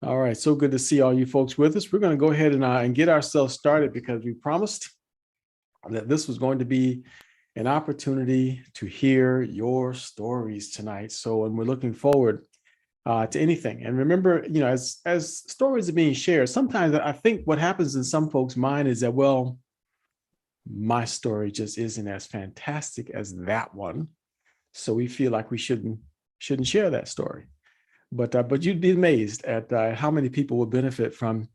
All right, so good to see all you folks with us. We're going to go ahead and get ourselves started because we promised that this was going to be an opportunity to hear your stories tonight. So, and we're looking forward to anything. And remember, as stories are being shared, sometimes I think what happens in some folks' mind is that, well, my story just isn't as fantastic as that one, so we feel like we shouldn't share that story. But you'd be amazed at how many people will benefit from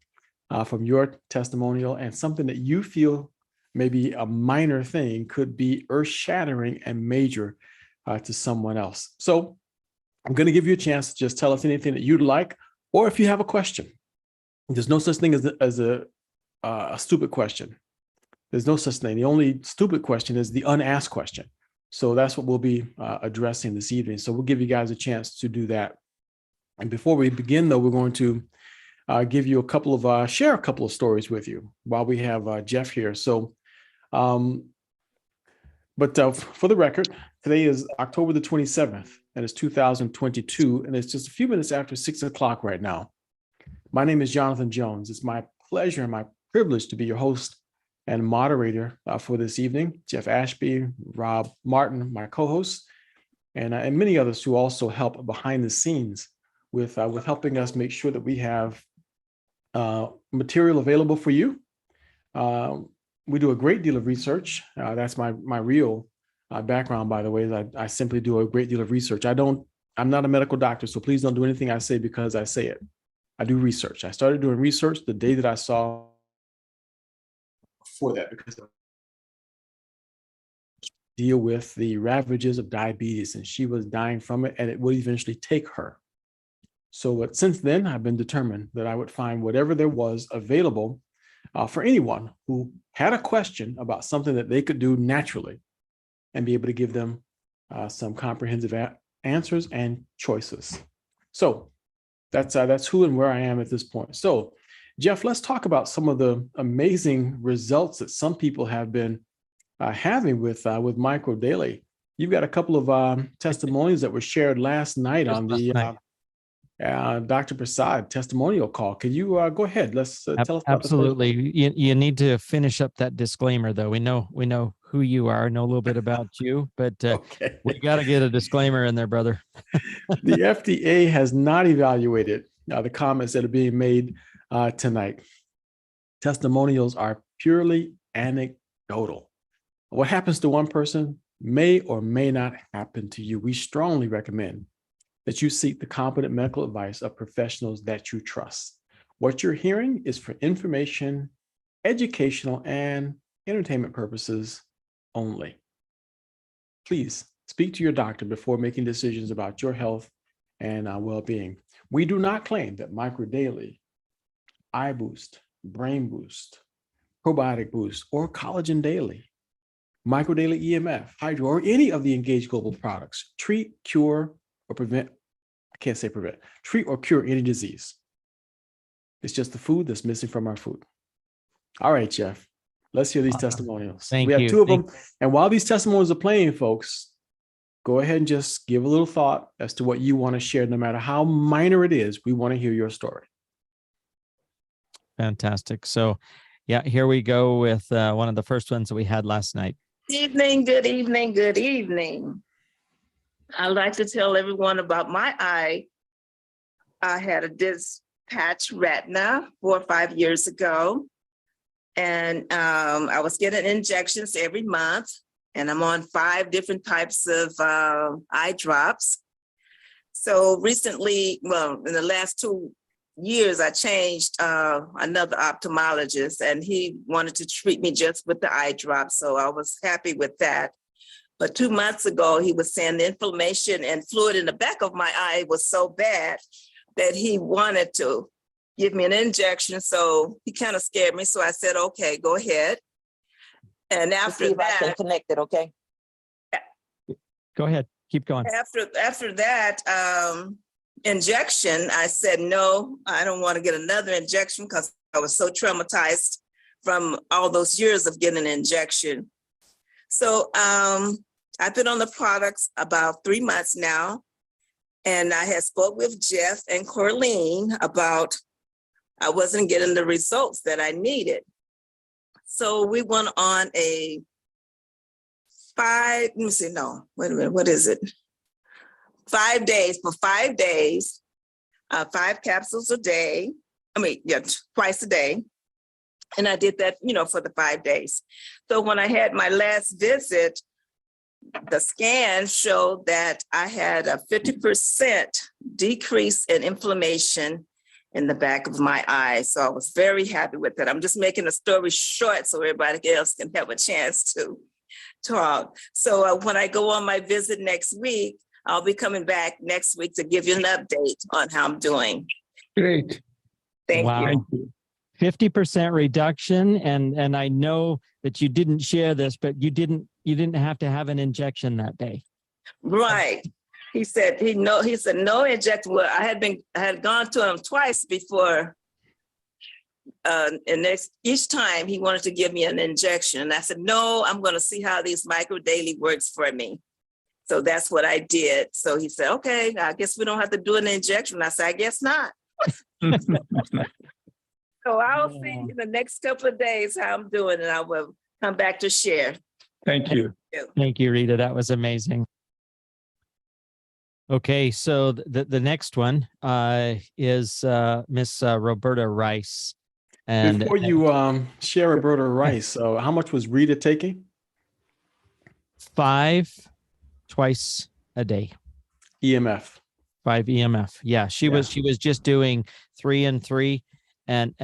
your testimonial, and something that you feel maybe a minor thing could be earth-shattering and major to someone else. So I'm going to give you a chance to just tell us anything that you'd like, or if you have a question. There's no such thing as a stupid question. There's no such thing. The only stupid question is the unasked question. So that's what we'll be addressing this evening. So we'll give you guys a chance to do that. And before we begin, though, we're going to give you share a couple of stories with you while we have Jeff here. So, for the record, today is October the 27th, and it's 2022, and it's just a few minutes after 6 o'clock right now. My name is Jonathan Jones. It's my pleasure and my privilege to be your host and moderator for this evening. Jeff Ashby, Rob Martin, my co-hosts, and many others who also help behind the scenes with helping us make sure that we have material available for you. We do a great deal of research. That's my real background, by the way. I simply do a great deal of research. I'm not a medical doctor, so please don't do anything I say because I say it. I do research. I started doing research the day that I saw for that, because I deal with the ravages of diabetes, and she was dying from it, and it would eventually take her. So since then, I've been determined that I would find whatever there was available for anyone who had a question about something that they could do naturally, and be able to give them some comprehensive answers and choices. So that's who and where I am at this point. So, Jeff, let's talk about some of the amazing results that some people have been having with Micro Daily. You've got a couple of testimonials that were shared last night on the Dr. Prasad testimonial call. Can you go ahead? Let's tell us about absolutely. You need to finish up that disclaimer, though. We know who you are, know a little bit about you, but okay. We got to get a disclaimer in there, brother. The FDA has not evaluated the comments that are being made tonight. Testimonials are purely anecdotal. What happens to one person may or may not happen to you. We strongly recommend that you seek the competent medical advice of professionals that you trust. What you're hearing is for information, educational, and entertainment purposes only. Please speak to your doctor before making decisions about your health and well-being. We do not claim that Micro Daily, Eye Boost, Brain Boost, Probiotic Boost, or Collagen Daily, Micro Daily EMF, Hydro, or any of the Engage Global products treat, cure, or prevent, treat or cure any disease. It's just the food that's missing from our food. All right, Jeff, let's hear these testimonials. We have two of them. And while these testimonials are playing, folks, go ahead and just give a little thought as to what you want to share. No matter how minor it is, we want to hear your story. Fantastic. So, yeah, here we go with one of the first ones that we had last night. Good evening. I'd like to tell everyone about my eye. I had a dispatched retina 4 or 5 years ago, and I was getting injections every month, and I'm on 5 different types of eye drops. So recently, in the last 2 years, I changed another ophthalmologist, and he wanted to treat me just with the eye drops, so I was happy with that. But 2 months ago, he was saying the inflammation and fluid in the back of my eye was so bad that he wanted to give me an injection. So he kind of scared me. So I said, okay, go ahead. And after that, I can connect it, okay? Go ahead, keep going. After that injection, I said, no, I don't want to get another injection because I was so traumatized from all those years of getting an injection. So I've been on the products about 3 months now, And I had spoke with Jeff and Corleen about I wasn't getting the results that I needed. So we went on a 5 days, for 5 days, 5 capsules a day. Twice a day. And I did that, for the 5 days. So when I had my last visit, the scan showed that I had a 50% decrease in inflammation in the back of my eye. So I was very happy with it. I'm just making the story short so everybody else can have a chance to talk. So when I go on my visit next week, I'll be coming back next week to give you an update on how I'm doing. Great. Thank you. 50% reduction. And I know that you didn't share this, but you didn't have to have an injection that day. Right. He said no injection. Well, I had gone to him twice before. And each time he wanted to give me an injection. And I said, no, I'm going to see how these micro daily works for me. So that's what I did. So he said, okay, I guess we don't have to do an injection. I said, I guess not. So I'll see in the next couple of days how I'm doing, and I will come back to share. Thank you. Thank you, Rita. That was amazing. Okay, so the next one is Miss Roberta Rice. And before you share Roberta Rice, so how much was Rita taking? 5 twice a day. EMF. 5 EMF. Yeah, she was just doing 3 and 3, and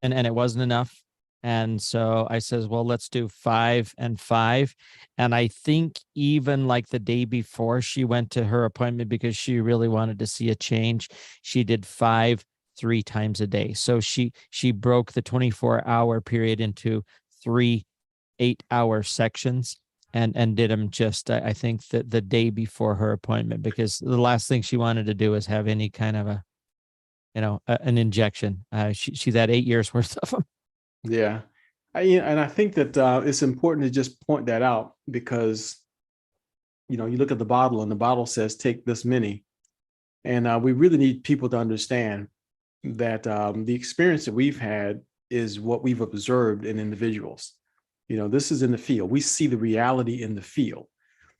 it wasn't enough. And so I says, well, let's do 5 and 5. And I think even like the day before she went to her appointment, because she really wanted to see a change, she did 5 3 times a day. So she broke the 24-hour period into 3 8-hour sections and did them just, I think, the day before her appointment, because the last thing she wanted to do is have any kind of an injection. She's had 8 years worth of them. Yeah. And I think that it's important to just point that out, because, you look at the bottle and the bottle says, take this many. And we really need people to understand that the experience that we've had is what we've observed in individuals. This is in the field. We see the reality in the field.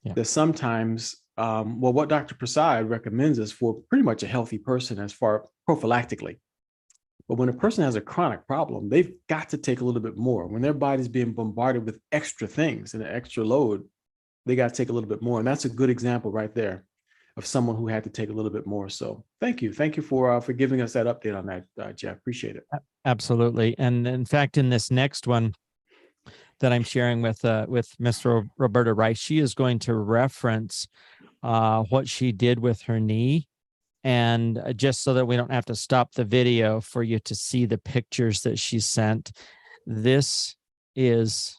Yeah. That sometimes, what Dr. Prasad recommends is for pretty much a healthy person as far prophylactically. But when a person has a chronic problem, they've got to take a little bit more. When their body's being bombarded with extra things and an extra load, they got to take a little bit more. And that's a good example right there of someone who had to take a little bit more. So thank you for giving us that update on that, Jeff. Appreciate it. Absolutely. And in fact, in this next one that I'm sharing with Miss Roberta Rice, she is going to reference what she did with her knee. And just so that we don't have to stop the video for you to see the pictures that she sent, this is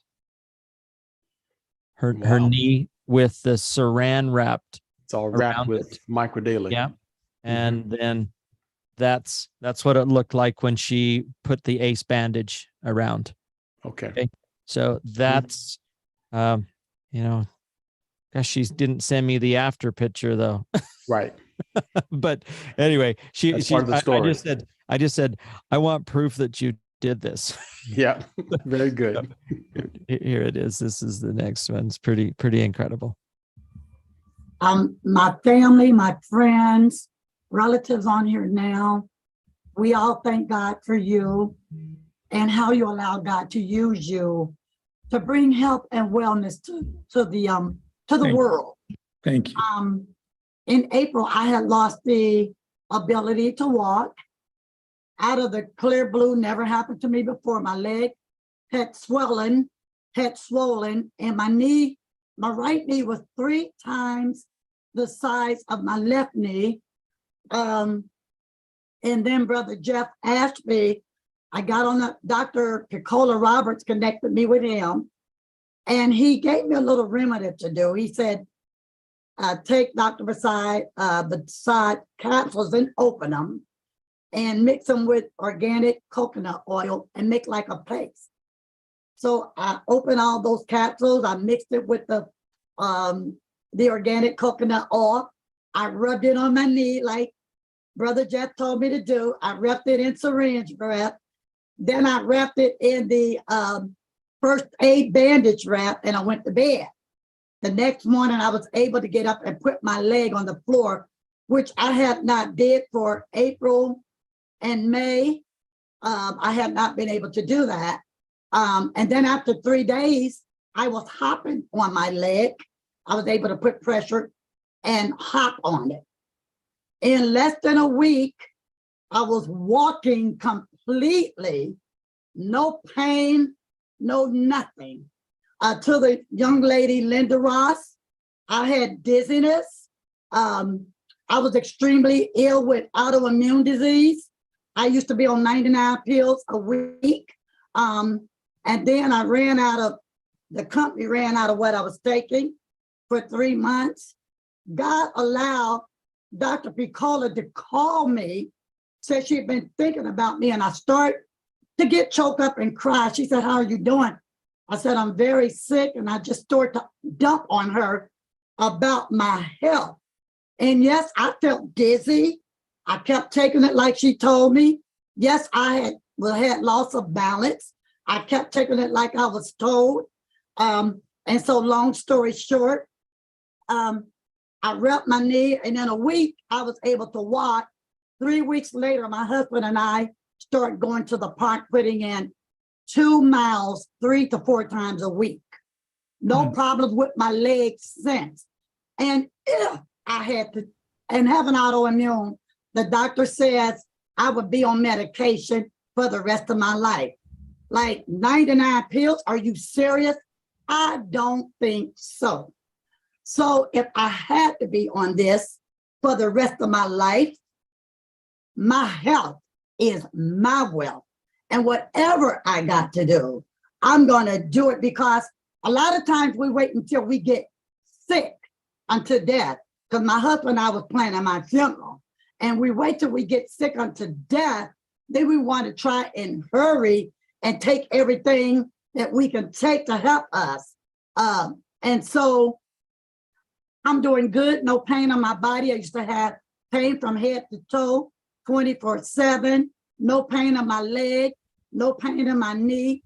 her knee with the saran wrapped. It's all wrapped with microdaily. Yeah. And then that's what it looked like when she put the ACE bandage around. Okay. So that's, gosh, she didn't send me the after picture though. Right. But anyway, part of the story. I just said, I want proof that you did this. Yeah. Very good. Here it is. This is the next one. It's pretty incredible. My family, my friends, relatives on here now, we all thank God for you and how you allow God to use you to bring health and wellness to the world. Thank you. In April, I had lost the ability to walk. Out of the clear blue, never happened to me before. My leg had swollen, and my right knee was 3 times the size of my left knee. And then Brother Jeff asked me, I got on Dr. Picola Roberts connected me with him, and he gave me a little remedy to do. He said, take Dr. Prasad capsules and open them and mix them with organic coconut oil and make like a paste. So I opened all those capsules. I mixed it with the organic coconut oil, I rubbed it on my knee like Brother Jeff told me to do. I wrapped it in syringe wrap. Then I wrapped it in the first aid bandage wrap, and I went to bed. The next morning, I was able to get up and put my leg on the floor, which I had not did for April and May. I had not been able to do that. And then after 3 days, I was hopping on my leg. I was able to put pressure and hop on it. In less than a week, I was walking completely, no pain, no nothing. To the young lady, Linda Ross, I had dizziness. I was extremely ill with autoimmune disease. I used to be on 99 pills a week. And then the company ran out of what I was taking for 3 months. God allowed Dr. Picola to call me, said she'd been thinking about me, and I start to get choked up and cry. She said, "How are you doing?" I said, "I'm very sick," and I just started to dump on her about my health. And yes, I felt dizzy. I kept taking it like she told me. Yes, I had loss of balance. I kept taking it like I was told. And so long story short, I wrapped my knee, and in a week, I was able to walk. 3 weeks later, my husband and I started going to the park, putting in 2 miles 3 to 4 times a week. No problems with my legs since. And if I had to, and having autoimmune, the doctor says I would be on medication for the rest of my life. Like 99 pills, are you serious? I don't think so. So if I had to be on this for the rest of my life, my health is my wealth. And whatever I got to do, I'm going to do it, because a lot of times we wait until we get sick unto death. Because my husband and I was planning my funeral, and we wait till we get sick unto death. Then we want to try and hurry and take everything that we can take to help us. And so I'm doing good, no pain on my body. I used to have pain from head to toe, 24/7, no pain on my leg, no pain in my knee.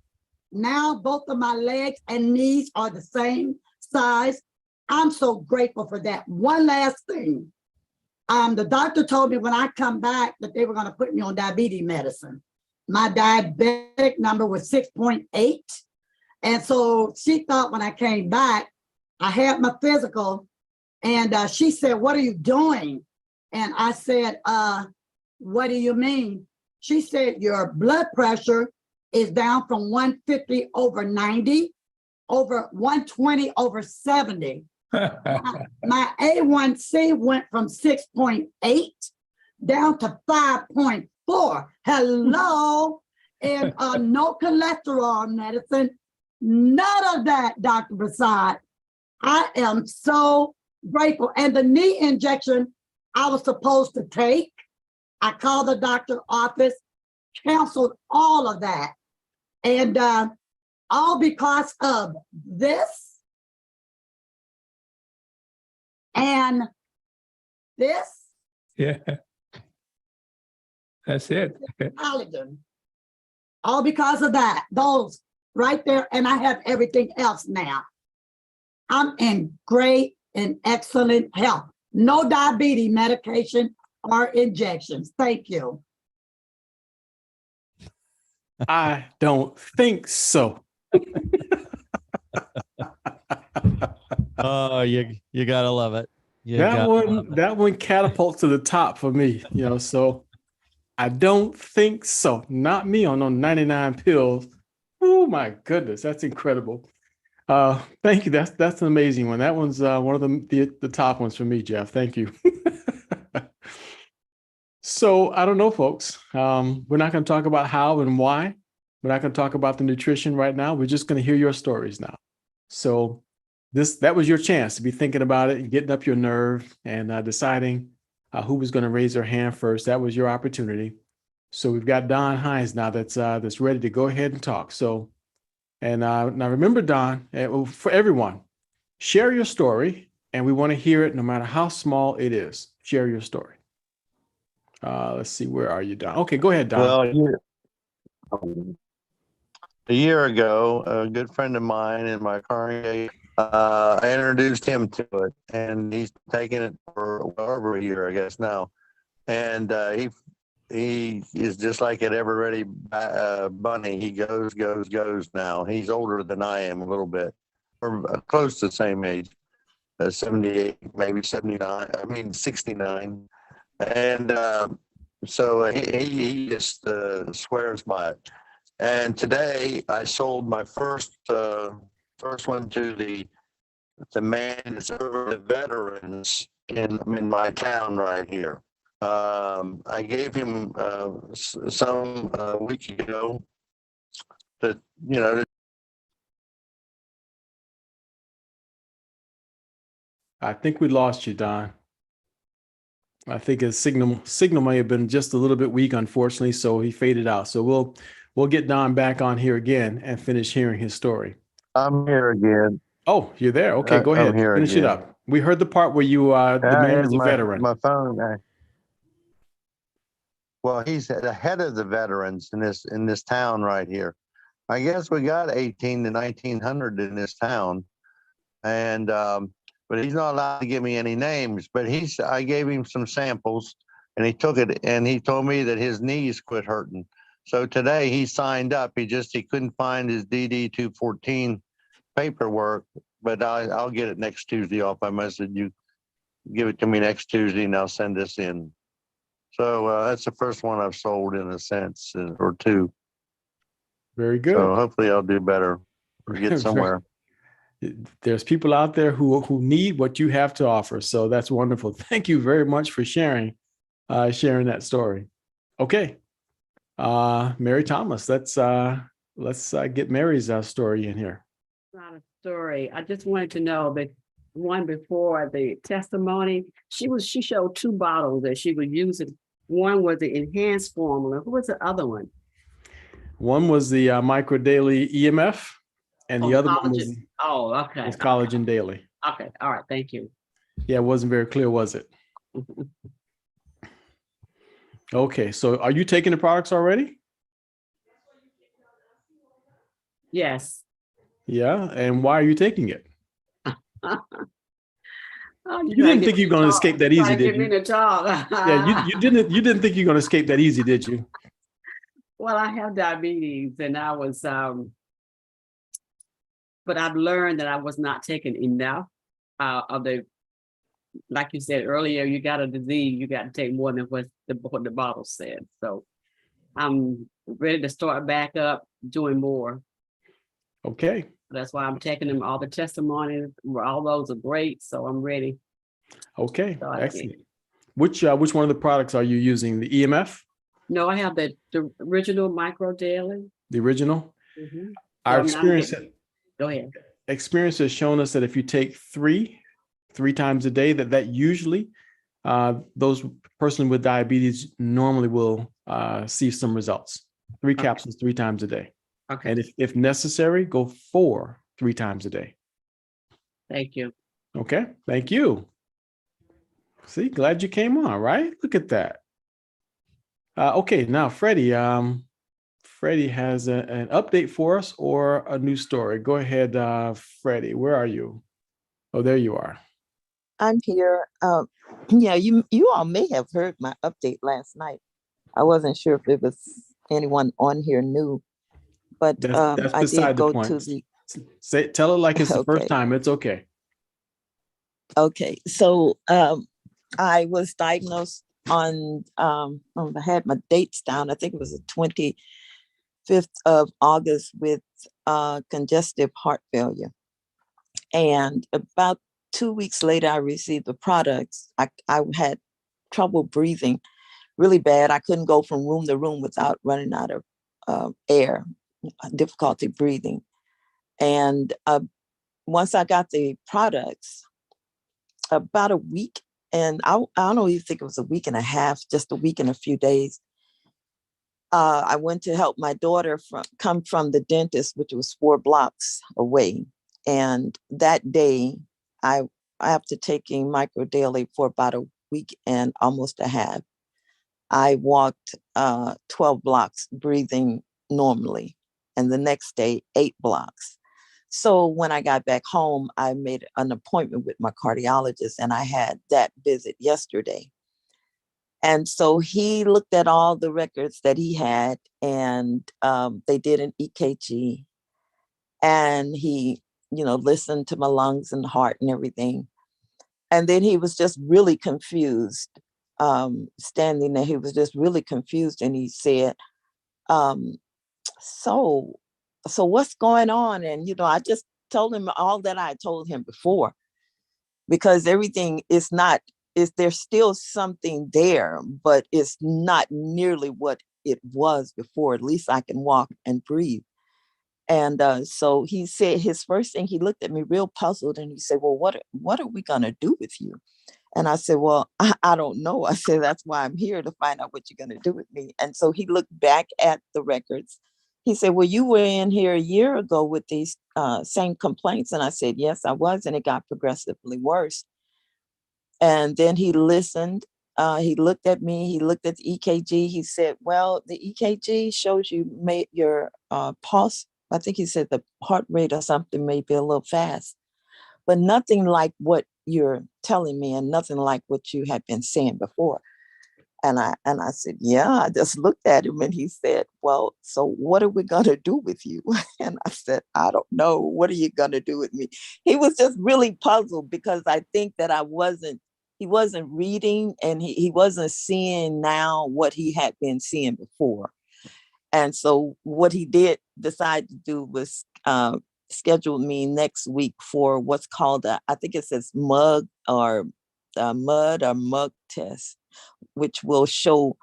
Now both of my legs and knees are the same size. I'm so grateful for that. One last thing. The doctor told me when I come back that they were going to put me on diabetes medicine. My diabetic number was 6.8. And so she thought when I came back, I had my physical, and she said, "What are you doing?" And I said, "What do you mean?" She said, "Your blood pressure is down from 150 over 90, over 120 over 70. My A1C went from 6.8 down to 5.4. Hello. And no cholesterol medicine. None of that, Dr. Prasad. I am so grateful. And the knee injection I was supposed to take, I called the doctor's office, canceled all of that. And all because of this and this. Yeah. That's it. Collagen. All because of that, those right there. And I have everything else now. I'm in great and excellent health. No diabetes medication or injections. Thank you. I don't think so. Oh, you gotta love it. That one catapults to the top for me, so I don't think so. Not me on 99 pills. Oh my goodness, that's incredible. Thank you. That's an amazing one. That one's one of the top ones for me, Jeff. Thank you. So I don't know, folks. We're not going to talk about how and why. We're not going to talk about the nutrition right now. We're just going to hear your stories now. So that was your chance to be thinking about it and getting up your nerve and deciding who was going to raise their hand first. That was your opportunity. So we've got Don Hines now that's ready to go ahead and talk. So, and now remember, Don, for everyone, share your story and we want to hear it no matter how small it is. Share your story. Let's see, where are you, Don? Okay, go ahead, Don. Well, a year ago, a good friend of mine in my congregation, I introduced him to it, and he's taken it for well over a year, I guess now. And he is just like an ever ready bunny. He goes now. He's older than I am a little bit, or close to the same age, 78, maybe 79. I mean 69, and so he just swears by it. And today I sold my first one to the man that's over the veterans in my town right here. I gave him some a week ago that, you know. I think we lost you, Don. I think his signal may have been just a little bit weak, unfortunately, so he faded out. So we'll get Don back on here again and finish hearing his story. I'm here again. Oh, you're there. Okay, go ahead. I'm here Finish again. it up. We heard the part where you the man is a veteran. My phone. Well, he's the head of the veterans in this town right here. I guess we got 18 to 1900 in this town, and but he's not allowed to give me any names. But I gave him some samples, and he took it, and he told me that his knees quit hurting. So today he signed up. He couldn't find his DD 214 paperwork, but I'll get it next Tuesday off. I messaged you. Give it to me next Tuesday, and I'll send this in. So that's the first one I've sold in a sense, or two. Very good. So hopefully I'll do better or get somewhere. There's people out there who need what you have to offer. So that's wonderful. Thank you very much for sharing that story. Okay. Mary Thomas, let's get Mary's story in here. Not a story. I just wanted to know that one before the testimony, she showed 2 bottles that she was using. One was the enhanced formula. Who was the other one? One was the Micro Daily EMF, and the other one was Collagen Daily. Okay, all right, thank you. Yeah, it wasn't very clear, was it? Okay, so are you taking the products already? Yes. Yeah, and why are you taking it? Oh, you didn't think you're going to escape that easy, did you? Yeah, you didn't think you're going to escape that easy, did you? Well, I have diabetes, and I was, but I've learned that I was not taking enough of the, like you said earlier, you got a disease, you got to take more than what the bottle said. So I'm ready to start back up doing more. Okay. That's why I'm taking them. All the testimonies, all those are great. So I'm ready. Okay, so excellent. Which one of the products are you using? The EMF? No, I have the original Micro Daily. The original? Mm-hmm. Our experience. Go ahead. Experience has shown us that if you take three times a day, that usually those person with diabetes normally will see some results. 3 capsules 3 times a day. Okay. And if necessary, go 4 3 times a day. Thank you. Okay. Thank you. See, glad you came on, right? Look at that. Okay, now Freddie. Freddie has an update for us or a new story. Go ahead, Freddie. Where are you? Oh, there you are. I'm here. Yeah, you all may have heard my update last night. I wasn't sure if there was anyone on here new, but that's I did go to the. Tell it like it's the Okay. first time. It's okay. Okay, so I was diagnosed on. I had my dates down. I think it was the 25th of August with congestive heart failure, and about 2 weeks later, I received the products. I had trouble breathing really bad. I couldn't go from room to room without running out of air, difficulty breathing. And once I got the products, about a week, and I don't even think it was a week and a half, just a week and a few days, I went to help my daughter come from the dentist, which was 4 blocks away. And that day, I after taking micro daily for about a week and almost a half, I walked 12 blocks breathing normally, and the next day 8 blocks. So when I got back home, I made an appointment with my cardiologist, and I had that visit yesterday. And so he looked at all the records that he had, and they did an EKG, and he, listened to my lungs and heart and everything. And then he was just really confused. Standing there, he was just really confused, and he said, so what's going on? And I just told him all that I told him before, because everything is not, there's still something there, but it's not nearly what it was before. At least I can walk and breathe. And so he said, his first thing, he looked at me real puzzled, and he said, well, what are we gonna do with you? And I said, well, I don't know. I said, that's why I'm here, to find out what you're going to do with me. And so he looked back at the records. He said, well, you were in here a year ago with these same complaints. And I said, yes, I was. And it got progressively worse. And then he listened. He looked at me. He looked at the EKG. He said, well, the EKG shows you your pulse. I think he said the heart rate or something may be a little fast, but nothing like what you're telling me, and nothing like what you had been saying before. And I said, yeah. I just looked at him, and he said, well, so what are we going to do with you? And I said, I don't know. What are you going to do with me? He was just really puzzled, because I think that he wasn't reading, and he wasn't seeing now what he had been seeing before. And so what he did decide to do was scheduled me next week for what's called I think it says mud or mug test, which will show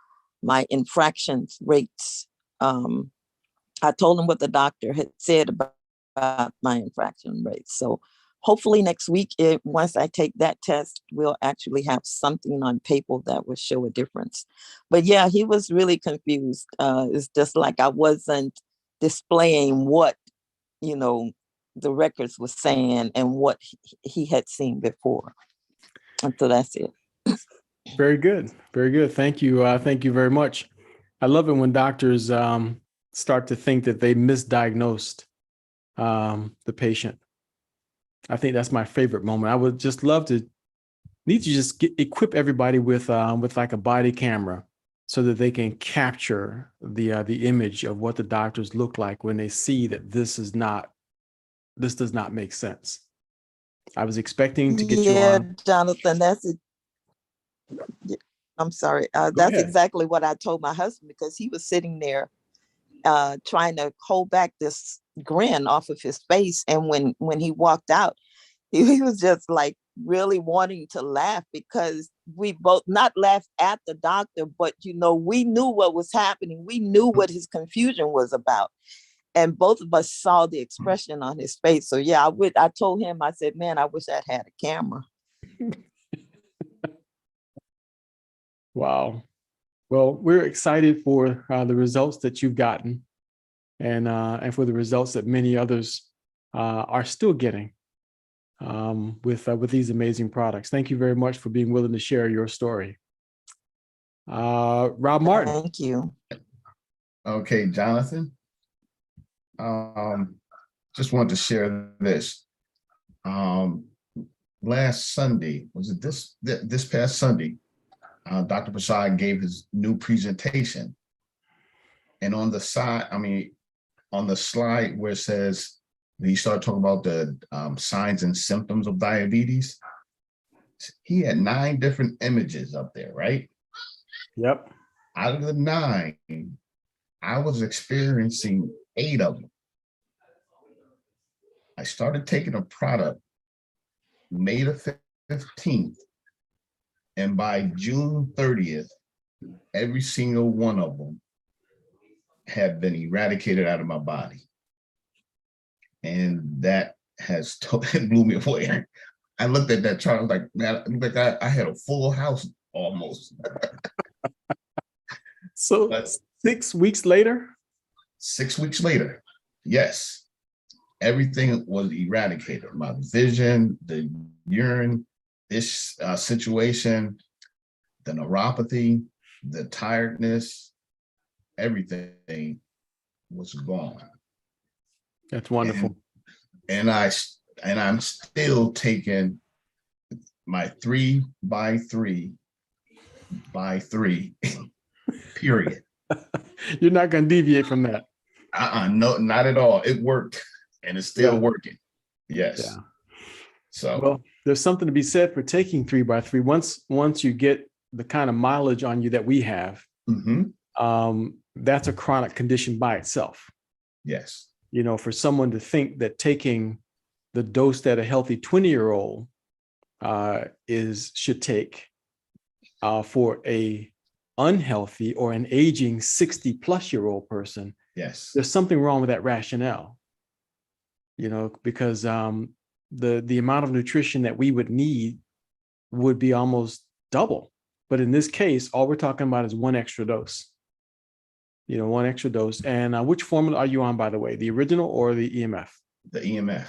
my infraction rates. I told him what the doctor had said about my infraction rates. So hopefully next week, once I take that test, we'll actually have something on paper that will show a difference. But yeah, he was really confused. It's just like I wasn't displaying what the records was saying and what he had seen before. And so that's it. Very good. Very good. Thank you. Thank you very much. I love it when doctors start to think that they misdiagnosed the patient. I think that's my favorite moment. I would just love to just equip everybody with like a body camera, so that they can capture the image of what the doctors look like when they see that this does not make sense. I was expecting to get you on. Jonathan, that's it. I'm sorry. That's exactly what I told my husband, because he was sitting there trying to hold back this grin off of his face. And when he walked out, he was just like really wanting to laugh, because we both not laughed at the doctor, but we knew what was happening. We knew what his confusion was about. And both of us saw the expression on his face. So yeah, I told him, I said, man, I wish I had a camera. Wow. Well, we're excited for the results that you've gotten, and for the results that many others are still getting with these amazing products. Thank you very much for being willing to share your story. Rob Martin. Thank you. Okay, Jonathan. Just wanted to share this. Last Sunday, was it this past Sunday, Dr. Prasad gave his new presentation. And on the side, on the slide where it says, he started talking about the signs and symptoms of diabetes. He had 9 different images up there, right? Yep. Out of the 9, I was experiencing 8 of them. I started taking a product May the 15th, and by June 30th, every single one of them had been eradicated out of my body. And that has totally blew me away. I looked at that chart, I was like, man, I had a full house almost. So 6 weeks later? 6 weeks later, yes. everything was eradicated. My vision, the urine, this situation, the neuropathy, the tiredness, everything was gone. That's wonderful. And I'm still taking my 3x3 period. You're not going to deviate from that. No, not at all. It worked, and it's still Yeah. working. Yes. Yeah. So Well, there's something to be said for taking 3x3. Once you get the kind of mileage on you that we have, that's a chronic condition by itself. yes. You know, for someone to think that taking the dose that a healthy 20-year-old should take for a unhealthy or an aging 60-plus-year-old person, Yes. there's something wrong with that rationale. You know, because the amount of nutrition that we would need would be almost double. But in this case, all we're talking about is one extra dose. You know, one extra dose. And which formula are you on, by the way? The original or the EMF? The EMF.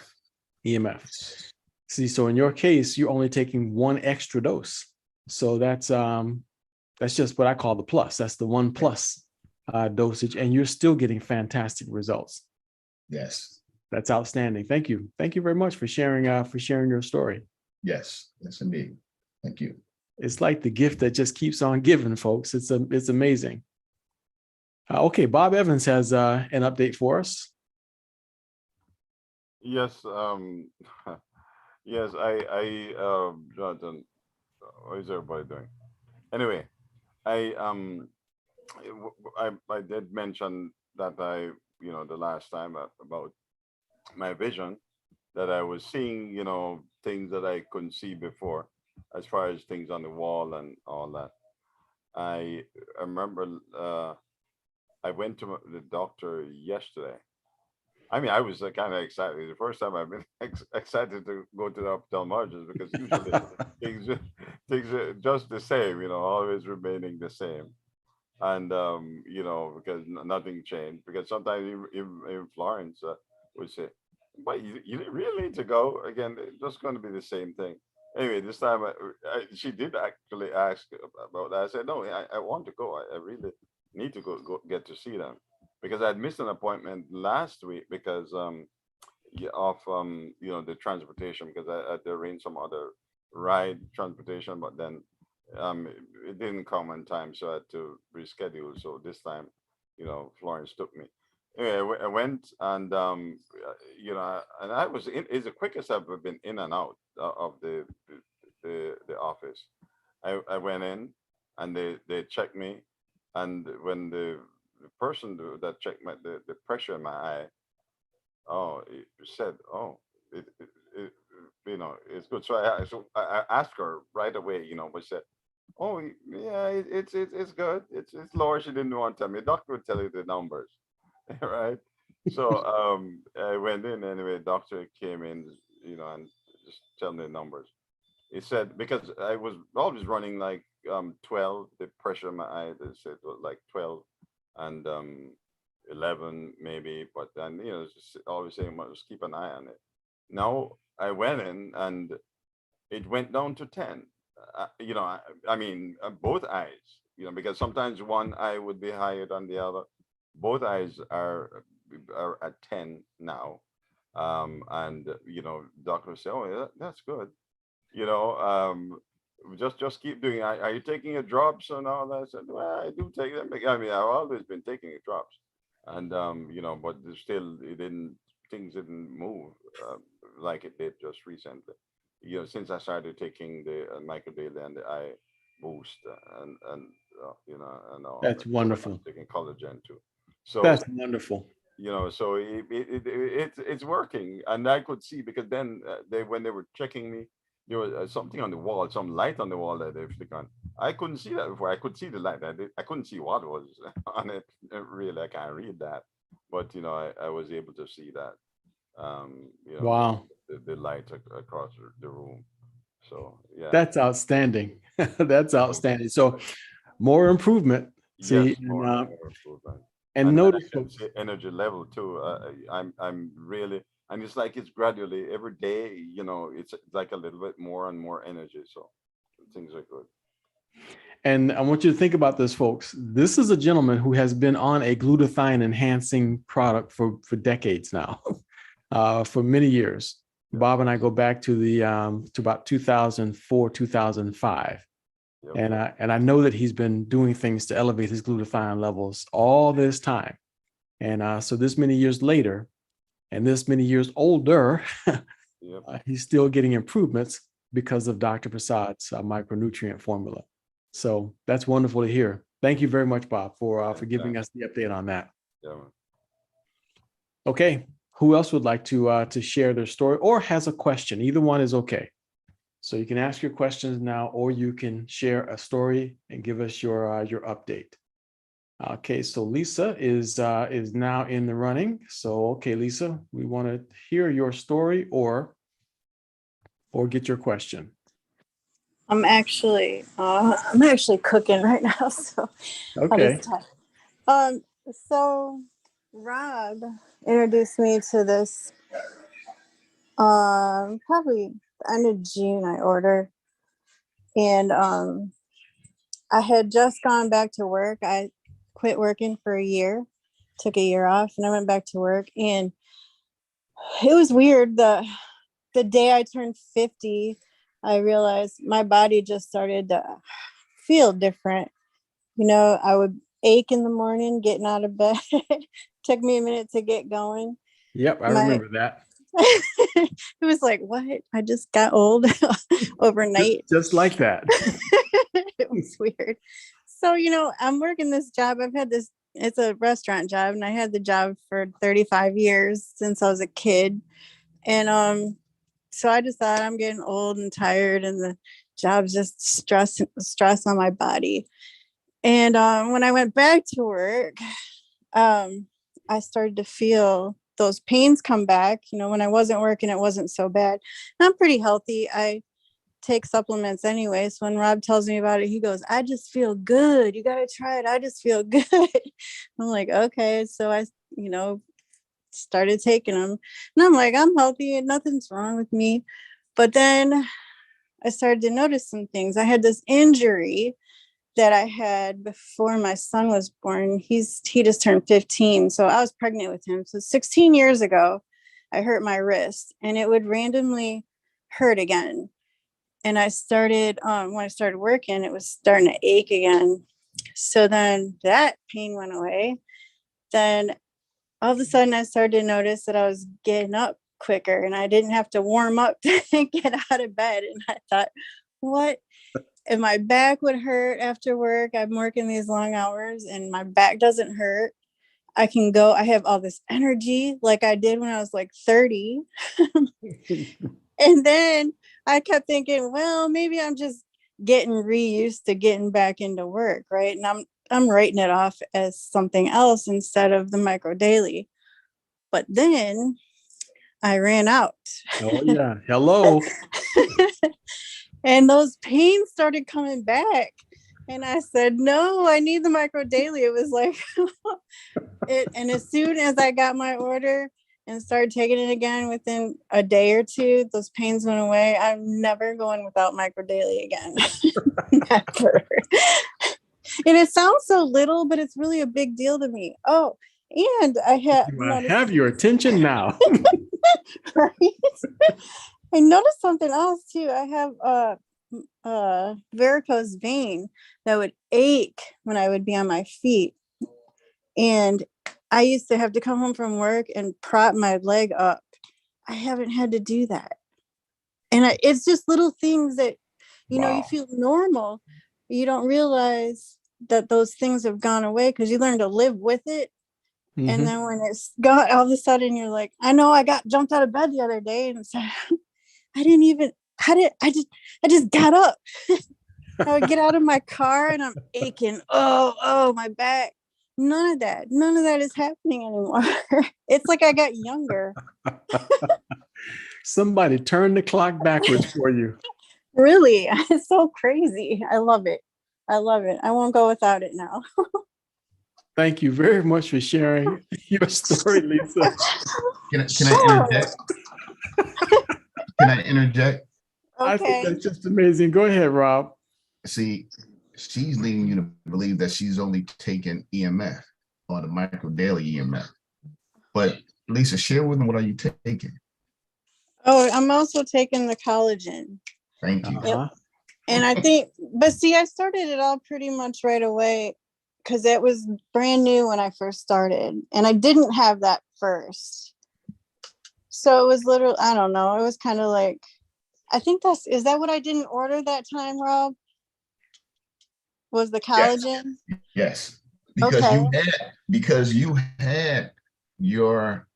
EMF. See, so in your case, you're only taking one extra dose. So that's just what I call the plus. That's the 1+ dosage, and you're still getting fantastic results. Yes. That's outstanding. Thank you. Thank you very much for sharing your story. Yes. Yes, indeed. Thank you. It's like the gift that just keeps on giving, folks. It's amazing. Okay, Bob Evans has an update for us. Yes, yes, Jonathan, how is everybody doing? Anyway, I did mention that the last time about my vision, that I was seeing, things that I couldn't see before, as far as things on the wall and all that. I remember I went to the doctor yesterday. I mean, I was kind of excited. It's the first time I've been excited to go to the ophthalmologist, because usually things are just the same, always remaining the same. And, because nothing changed. Because sometimes in Florence would say, but you really need to go again. It's just going to be the same thing. Anyway, this time she did actually ask about that. I said, no, I want to go. I really need to go get to see them, because I'd missed an appointment last week because of the transportation, because I had to arrange some other ride transportation, but then it didn't come on time, so I had to reschedule. So this time, Florence took me. Anyway, I went, and and I was it's the quickest I've ever been in and out of the office. I went in, and they checked me, and when the person that checked the pressure in my eye, it said, it's good. So I asked her right away, but said, oh yeah, it's good. It's lower. She didn't want to tell me. The doctor would tell you the numbers, right? So I went in anyway. Doctor came in, and just tell me the numbers. He said, because I was always running like 12, the pressure in my eye, they said was like 12 and 11 maybe, but then just always saying, well, just keep an eye on it. Now I went in, and it went down to 10. I mean both eyes, because sometimes one eye would be higher than the other. Both eyes are at 10 now, and doctors say, oh yeah, that's good. Just keep doing it. Are you taking your drops and all that? I said, well, I do take them. I mean, I've always been taking the drops, and but still, things didn't move like it did just recently. Since I started taking the microdaily and the eye boost, and and all. That's that. wonderful. I'm taking collagen too. So That's wonderful. so it's working, and I could see, because then when they were checking me, there was something on the wall, some light on the wall that they flick on. I couldn't see that before. I could see the light. I couldn't see what was on it. Really, I can't read that, but I was able to see that. Wow, the light across the room. So yeah, that's outstanding. That's outstanding. So more improvement. See, yes, more improvement. and And I notice, can folks. say energy level too. I'm really, And it's like it's gradually every day, you know, it's like a little bit more and more energy. So things are good. And I want you to think about this, folks. This is a gentleman who has been on a glutathione enhancing product for decades now, for many years. Bob and I go back to to about 2004, 2005. Yep. And I know that he's been doing things to elevate his glutathione levels all this time. And so this many years later, and this many years older, Yep. he's still getting improvements because of Dr. Prasad's micronutrient formula. So that's wonderful to hear. Thank you very much, Bob, for giving us the update on that. Yeah. Okay, who else would like to share their story or has a question? Either one is okay. So you can ask your questions now, or you can share a story and give us your update. Okay, so Lisa is now in the running. So okay, Lisa, we want to hear your story or get your question. I'm actually cooking right now, so Okay. So Rob introduced me to this probably end of June I ordered, and I had just gone back to work. I quit working for a year, took a year off, and I went back to work, and it was weird. The day I turned 50, I realized my body just started to feel different. You know, I would ache in the morning getting out of bed. Took me a minute to get going. Yep, I remember that. It was like, what? I just got old overnight. Just like that. It was weird. So, you know, I'm working this job. It's a restaurant job, and I had the job for 35 years since I was a kid. And so I just thought I'm getting old and tired, and the job's just stress on my body. And when I went back to work, I started to feel those pains come back. You know, when I wasn't working, it wasn't so bad. And I'm pretty healthy. I take supplements anyway. So when Rob tells me about it, he goes, I just feel good. You got to try it. I just feel good. I'm like, okay. So I, you know, started taking them, and I'm like, I'm healthy and nothing's wrong with me. But then I started to notice some things. I had this injury that I had before my son was born. He just turned 15. So I was pregnant with him. So 16 years ago, I hurt my wrist, and it would randomly hurt again. And I started, when I started working, it was starting to ache again. So then that pain went away. Then all of a sudden I started to notice that I was getting up quicker, and I didn't have to warm up to get out of bed. And I thought, what? If my back would hurt after work, I'm working these long hours and my back doesn't hurt. I can go, I have all this energy like I did when I was like 30. And then I kept thinking, well, maybe I'm just getting reused to getting back into work, right? And I'm writing it off as something else instead of the micro daily. But then I ran out. Oh yeah. Hello. And those pains started coming back. And I said, no, I need the micro daily. It was like and as soon as I got my order and started taking it again within a day or two, those pains went away. I'm never going without micro daily again. Never. And it sounds so little, but it's really a big deal to me. Oh, and I have your attention now. Right? I noticed something else too. I have a varicose vein that would ache when I would be on my feet. And I used to have to come home from work and prop my leg up. I haven't had to do that. And it's just little things that, you know, you feel normal. You don't realize that those things have gone away because you learn to live with it. Mm-hmm. And then when it's gone, all of a sudden you're like, I know I got jumped out of bed the other day and said, I just got up. I would get out of my car and I'm aching. Oh, my back. None of that is happening anymore. It's like I got younger. Somebody turn the clock backwards for you. Really? It's so crazy. I love it. I won't go without it now. Thank you very much for sharing your story, Lisa. Can I interject? Can I interject? I think Okay. that's just amazing. Go ahead, Rob. See, she's leading you to believe that she's only taking EMF or the micro daily EMF. But Lisa, share with them, what are you taking? Oh, I'm also taking the collagen. Thank you. Uh-huh. And I think, but see, I started it all pretty much right away because it was brand new when I first started. And I didn't have that first. So it was literally, I don't know. It was kind of like, I think is that what I didn't order that time, Rob? Was the collagen? Yes. Because Okay. you had your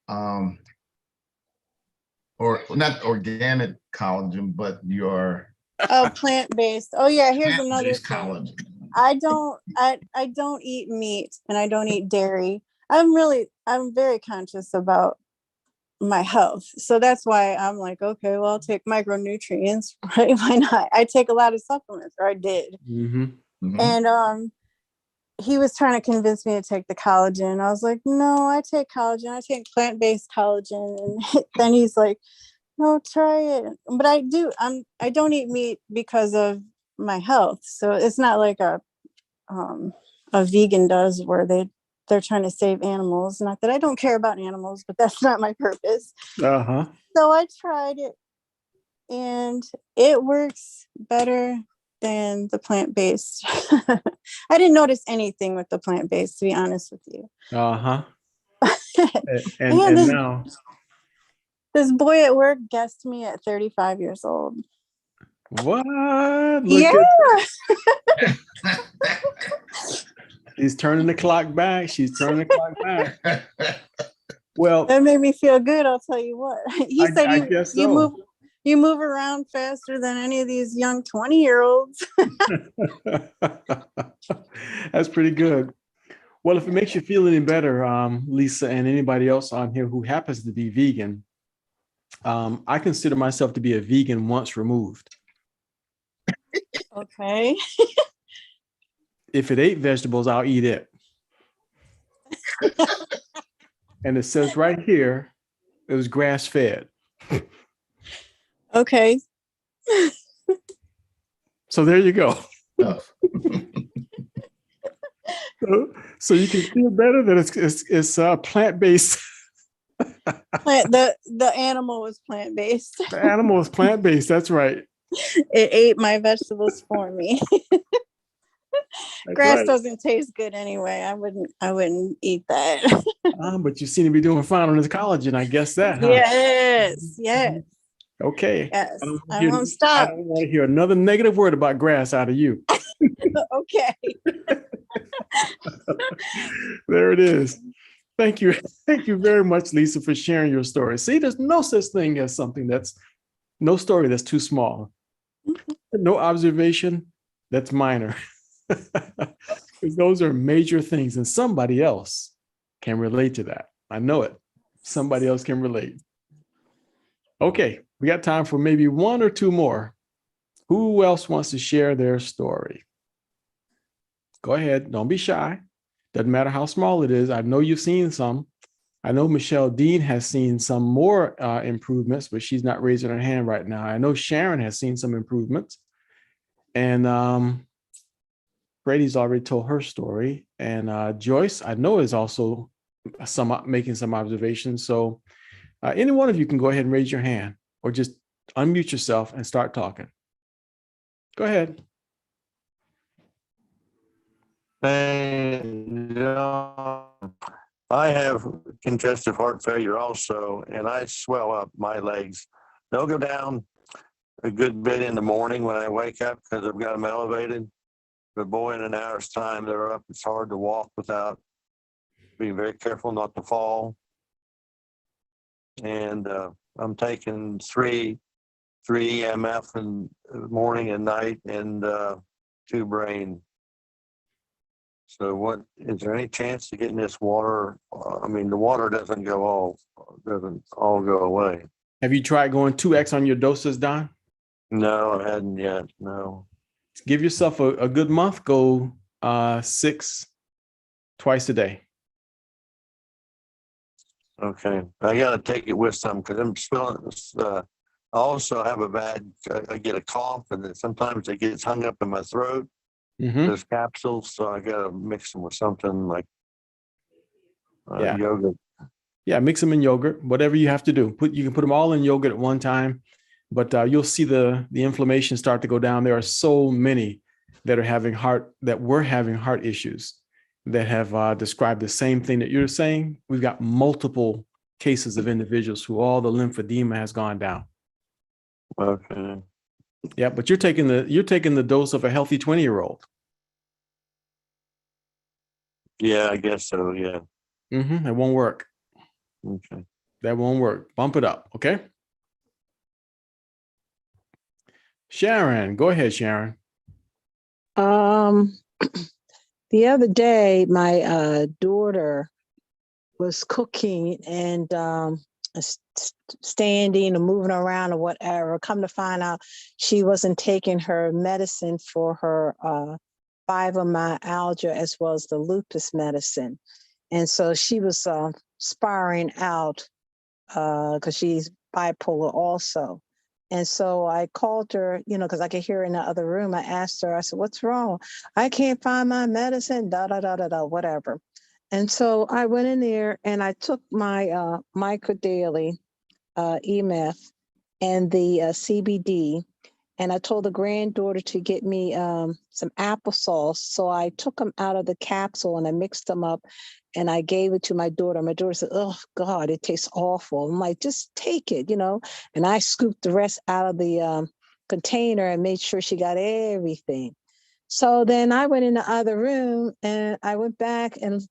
or not organic collagen, but your Oh, plant-based. Oh yeah, here's another plant-based thing. collagen. I don't eat meat and I don't eat dairy. I'm very conscious about my health. So that's why I'm like, okay, well, I'll take micronutrients, right? Why not? I take a lot of supplements, or I did. Mm-hmm. Mhm. And he was trying to convince me to take the collagen. I was like, no, I take collagen. I take plant-based collagen. And then he's like, no, try it. But I don't eat meat because of my health. So it's not like a vegan does where they're trying to save animals. Not that I don't care about animals, but that's not my purpose. Uh-huh. So I tried it and it works better than the plant-based. I didn't notice anything with the plant-based, to be honest with you. Uh-huh. Man, And now this boy at work guessed me at 35 years old. what? Yeah. She's turning the clock back. She's turning the clock back. Well, That made me feel good, I'll tell you what. He said I guess so. you move around faster than any of these young 20-year-olds. That's pretty good. Well, if it makes you feel any better, Lisa, and anybody else on here who happens to be vegan, I consider myself to be a vegan once removed. Okay. If it ate vegetables, I'll eat it. And it says right here, it was grass-fed. Okay. So there you go. So you can feel better that it's plant-based. The animal was plant-based. The animal is plant-based. That's right. It ate my vegetables for me. Grass doesn't taste good anyway. I wouldn't eat that. But you seem to be doing fine on this collagen. I guess that, huh? Yes. Okay. Yes. I won't stop. I don't want to hear another negative word about grass out of you. Okay. There it is. Thank you. Thank you very much, Lisa, for sharing your story. See, there's no such thing as no story that's too small. No observation that's minor. Because those are major things, and somebody else can relate to that. I know it. Somebody else can relate. Okay, we got time for maybe one or two more. Who else wants to share their story? Go ahead. Don't be shy. Doesn't matter how small it is. I know you've seen some. I know Michelle Dean has seen some more improvements, but she's not raising her hand right now. I know Sharon has seen some improvements. And Freddie's already told her story. And Joyce, I know, is also making some observations. So any one of you can go ahead and raise your hand or just unmute yourself and start talking. Go ahead. I have congestive heart failure also, and I swell up my legs. They'll go down a good bit in the morning when I wake up because I've got them elevated. But boy, in an hour's time, they're up. It's hard to walk without being very careful not to fall. And I'm taking three EMF in the morning and night, and 2 brain. So is there any chance to getting this water? I mean, the water doesn't all go away. Have you tried going 2x on your doses, Don? No, I hadn't yet. No. Give yourself a good month. Go 6 twice a day. Okay, I gotta take it with some because I'm smelling. I also have I get a cough, and then sometimes it gets hung up in my throat. Mhm. There's capsules, so I gotta mix them with something like Yeah. yogurt. Yeah, mix them in yogurt, whatever you have to do. You can put them all in yogurt at one time, but you'll see the inflammation start to go down. There are so many that were having heart issues that have described the same thing that you're saying. We've got multiple cases of individuals who all the lymphedema has gone down. Okay. Yeah, but you're taking the dose of a healthy 20-year-old. Yeah, I guess so. Yeah. It won't work. Okay. That won't work. Bump it up, okay? Sharon, go ahead, Sharon. The other day, my daughter was cooking and standing or moving around or whatever. Come to find out, she wasn't taking her medicine for her fibromyalgia as well as the lupus medicine. And so she was spiraling out because she's bipolar also. And so I called her, because I could hear her in the other room. I asked her, I said, what's wrong? I can't find my medicine, whatever. And so I went in there and I took my microdaily EMF and the CBD. And I told the granddaughter to get me some applesauce. So I took them out of the capsule and I mixed them up and I gave it to my daughter. My daughter said, oh, God, it tastes awful. I'm like, just take it, And I scooped the rest out of the container and made sure she got everything. So then I went in the other room and I went back and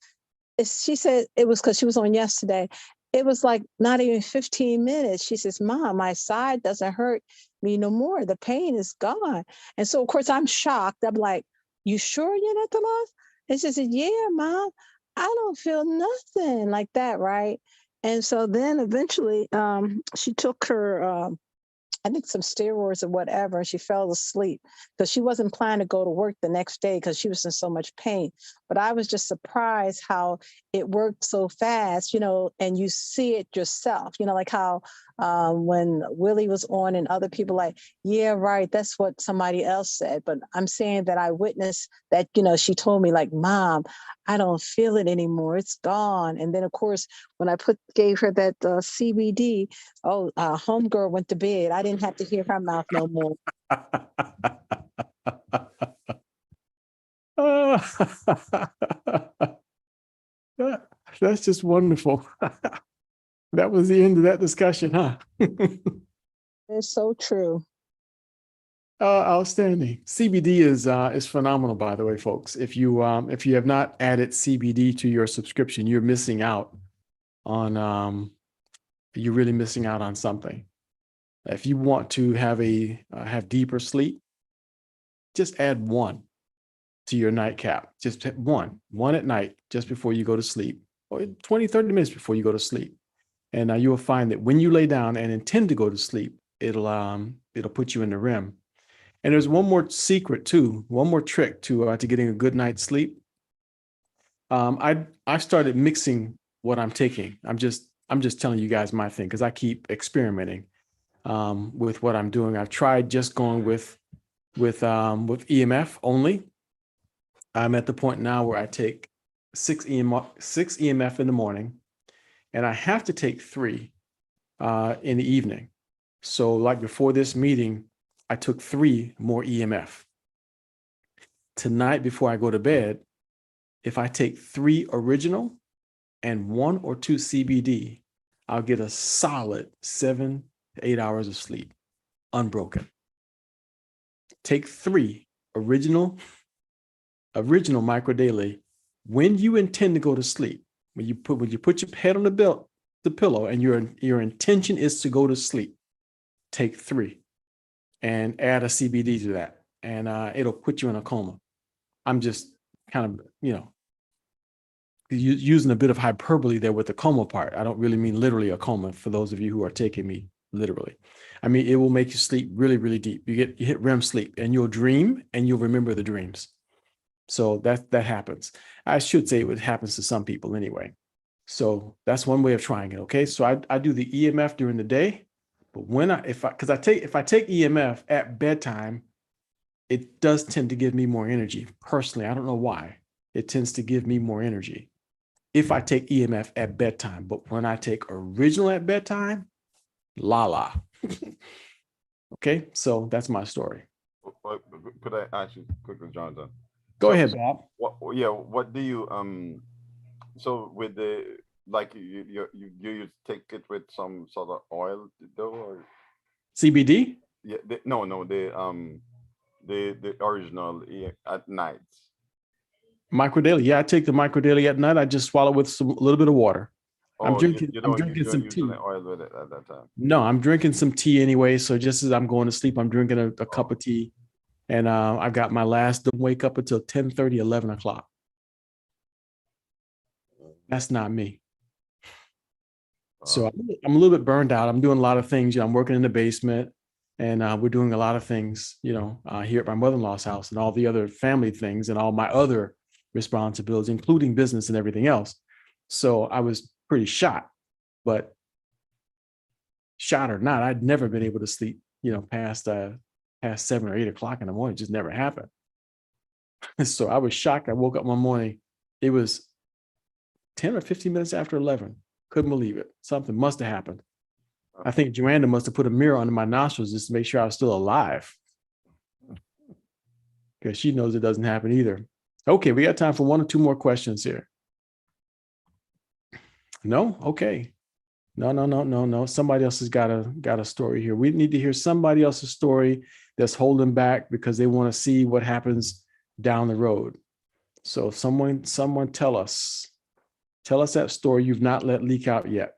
she said it was because she was on yesterday. It was like not even 15 minutes. She says, Mom, my side doesn't hurt me no more. The pain is gone. And so, of course, I'm shocked. I'm like, you sure you're not the loss? And she said, yeah, Mom, I don't feel nothing like that, right? And so then eventually she took her, I think some steroids or whatever, and she fell asleep because she wasn't planning to go to work the next day because she was in so much pain. But I was just surprised how it worked so fast, and you see it yourself, like how when Willie was on and other people like, yeah, right, that's what somebody else said. But I'm saying that I witnessed that, she told me like, Mom, I don't feel it anymore. It's gone. And then, of course, when I gave her that CBD, homegirl went to bed. I didn't have to hear her mouth no more. That's just wonderful. That was the end of that discussion, huh? It's so true. Outstanding. CBD is phenomenal, by the way, folks. If you have not added CBD to your subscription, you're missing out on you're really missing out on something. If you want to have deeper sleep, just add one to your nightcap. Just one at night, just before you go to sleep, or 20, 30 minutes before you go to sleep. And you will find that when you lay down and intend to go to sleep, it'll put you in the REM. And there's one more secret too, one more trick to getting a good night's sleep. I've started mixing what I'm taking. I'm just telling you guys my thing because I keep experimenting with what I'm doing. I've tried just going with EMF only. I'm at the point now where I take 6 EMF in the morning, and I have to take 3 in the evening. So like before this meeting, I took 3 more EMF. Tonight, before I go to bed, if I take 3 original and 1 or 2 CBD, I'll get a solid 7 to 8 hours of sleep, unbroken. Take 3 original microdaily when you intend to go to sleep. When you put your head on the pillow and your intention is to go to sleep, take 3 and add a CBD to that, and it'll put you in a coma. I'm just kind of, using a bit of hyperbole there with the coma part. I don't really mean literally a coma for those of you who are taking me literally. I mean, it will make you sleep really, really deep. You hit REM sleep and you'll dream and you'll remember the dreams. So that happens. I should say it happens to some people anyway. So that's one way of trying it. Okay. So I do the EMF during the day, but if I take EMF at bedtime, it does tend to give me more energy. Personally, I don't know why. It tends to give me more energy if I take EMF at bedtime. But when I take original at bedtime, la. Okay, so that's my story. Could I ask you quickly, Jonathan? Go ahead, Bob. What do you so with the, like, you take it with some sort of oil though, or CBD? yeah, the original at night. Microdaily. Yeah, I take the microdaily at night. I just swallow with a little bit of water. Oh, I'm drinking you some don't use tea. any oil with it at that time. No, I'm drinking some tea anyway. So just as I'm going to sleep, I'm drinking a cup of tea. And I got my last, don't wake up until 10:30, 11 o'clock. That's not me. So I'm a little bit burned out. I'm doing a lot of things. I'm working in the basement, and we're doing a lot of things, here at my mother-in-law's house, and all the other family things and all my other responsibilities, including business and everything else. So I was pretty shot, but shot or not, I'd never been able to sleep, past 7 or 8 o'clock in the morning. It just never happened. So I was shocked. I woke up one morning. It was 10 or 15 minutes after 11. Couldn't believe it. Something must have happened. I think Joanna must have put a mirror under my nostrils just to make sure I was still alive, because she knows it doesn't happen either. Okay, we got time for one or two more questions here. No? Okay. No. Somebody else has got a story here. We need to hear somebody else's story that's holding back because they want to see what happens down the road. So someone tell us that story you've not let leak out yet.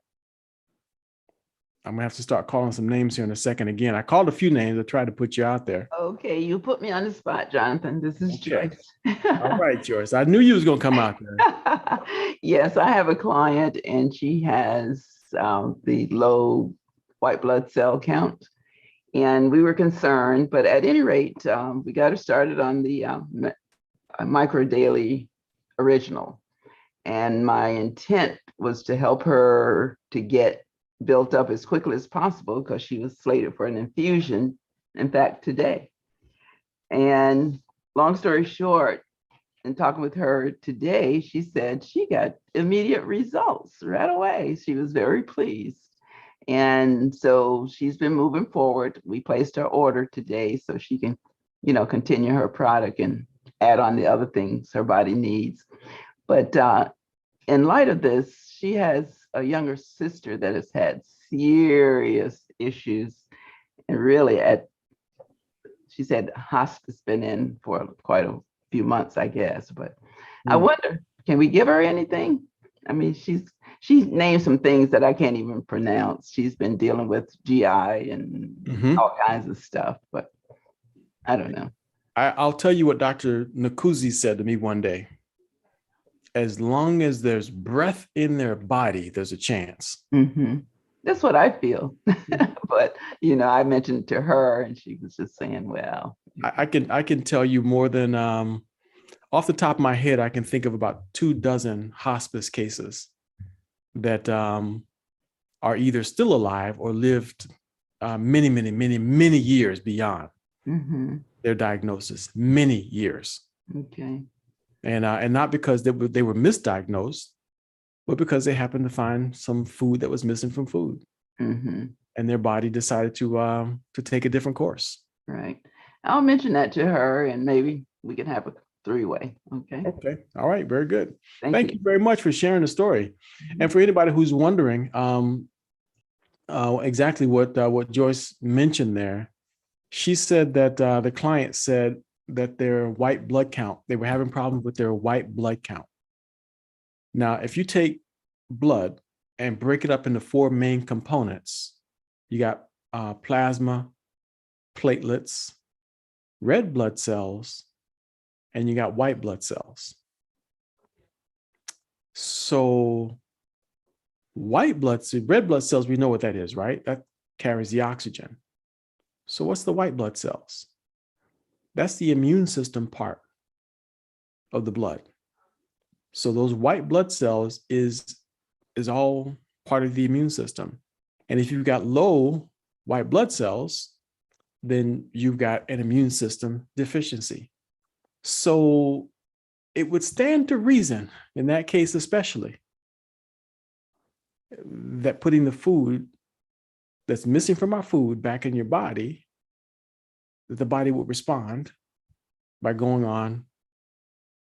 I'm gonna have to start calling some names here in a second. Again, I called a few names. I tried to put you out there. Okay, you put me on the spot, Jonathan. This is Okay. Joyce. All right, Joyce. I knew you was gonna come out there. Yes, I have a client and she has the low white blood cell count. And we were concerned, but at any rate, we got her started on the micro daily original. And my intent was to help her to get built up as quickly as possible because she was slated for an infusion, in fact, today. And long story short, in talking with her today, she said she got immediate results right away. She was very pleased. And so she's been moving forward. We placed her order today so she can, continue her product and add on the other things her body needs. But in light of this, she has a younger sister that has had serious issues, and really she's had hospice been in for quite a few months, I guess. But I wonder, can we give her anything? I mean, she named some things that I can't even pronounce. She's been dealing with GI and all kinds of stuff, but I don't know. I'll tell you what Dr. Nakuzi said to me one day. As long as there's breath in their body, there's a chance. Mm-hmm. That's what I feel. But, I mentioned it to her and she was just saying, well. I can tell you more than, off the top of my head, I can think of about 24 hospice cases that are either still alive or lived many years beyond their diagnosis, many years. Okay. And not because they were misdiagnosed, but because they happened to find some food that was missing from food, and their body decided to take a different course. Right. I'll mention that to her, and maybe we can have a three-way. Okay. Okay. All right. Very good. Thank you very much for sharing the story. And for anybody who's wondering exactly what Joyce mentioned there, she said that the client said that their white blood count, they were having problems with their white blood count. Now, if you take blood and break it up into 4 main components, you got plasma, platelets, red blood cells, and you got white blood cells. So red blood cells, we know what that is, right? That carries the oxygen. So what's the white blood cells? That's the immune system part. of the blood. So those white blood cells is all part of the immune system. And if you've got low white blood cells, then you've got an immune system deficiency. So it would stand to reason, in that case especially, that putting the food that's missing from our food back in your body, that the body would respond by going on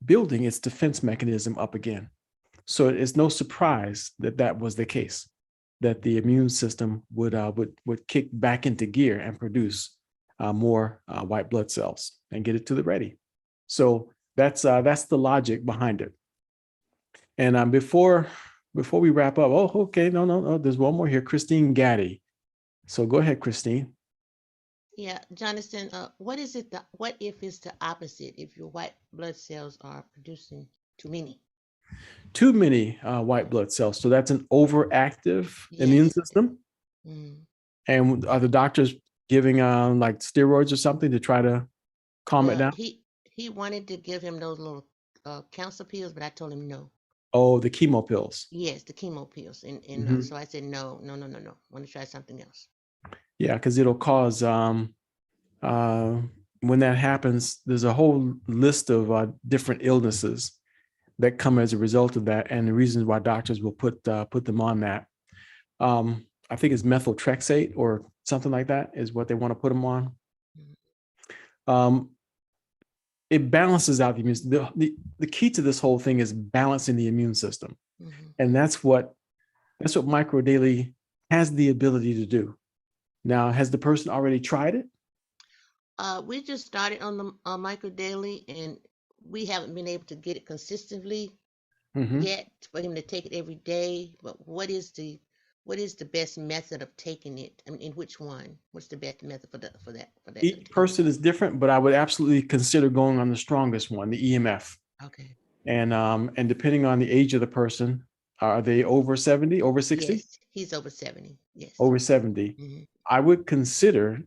building its defense mechanism up again. So it's no surprise that that was the case, that the immune system would kick back into gear and produce more white blood cells and get it to the ready. So that's the logic behind it. And before we wrap up, oh, okay, no, there's one more here, Christine Gaddy. So go ahead, Christine. Yeah, Jonathan, what if it's the opposite, if your white blood cells are producing too many? Too many white blood cells. So that's an overactive immune system. Mm. And are the doctors giving like steroids or something to try to calm it down? He wanted to give him those little cancer pills, but I told him no. Oh, the chemo pills. Yes, the chemo pills. And so I said, no. I want to try something else. Yeah, because it'll cause, when that happens, there's a whole list of different illnesses that come as a result of that, and the reasons why doctors will put them on that. I think it's methotrexate or something like that is what they want to put them on. It balances out the immune system. The key to this whole thing is balancing the immune system. And that's what microdaily has the ability to do. Now, has the person already tried it? We just started on the microdaily, and we haven't been able to get it consistently yet for him to take it every day. But what is the best method of taking it? I mean, in which one? What's the best method for that? Each person is different, but I would absolutely consider going on the strongest one, the EMF. Okay. And depending on the age of the person, are they over 70, over 60? Yes, he's over 70. Yes. Over 70. I would consider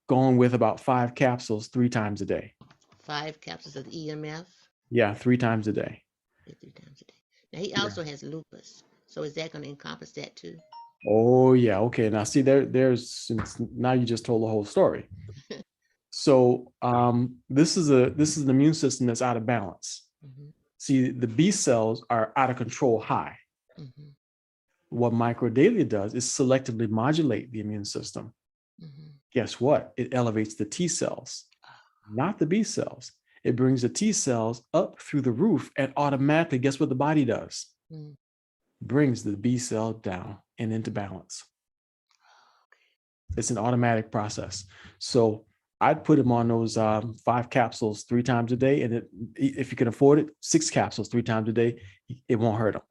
going with about 5 capsules 3 times a day. 5 capsules of EMF? Yeah, 3 times a day. 3 times a day. Now, he also has lupus. So is that going to encompass that too? Oh, yeah. Okay. Now, see, now you just told the whole story. So this is an immune system that's out of balance. See, the B cells are out of control high. What microdalia does is selectively modulate the immune system. Guess what? It elevates the T cells, not the B cells. It brings the T cells up through the roof, and automatically, guess what the body does? Brings the B cell down and into balance. It's an automatic process. So I'd put him on those 5 capsules 3 times a day. And if you can afford it, 6 capsules 3 times a day, it won't hurt him.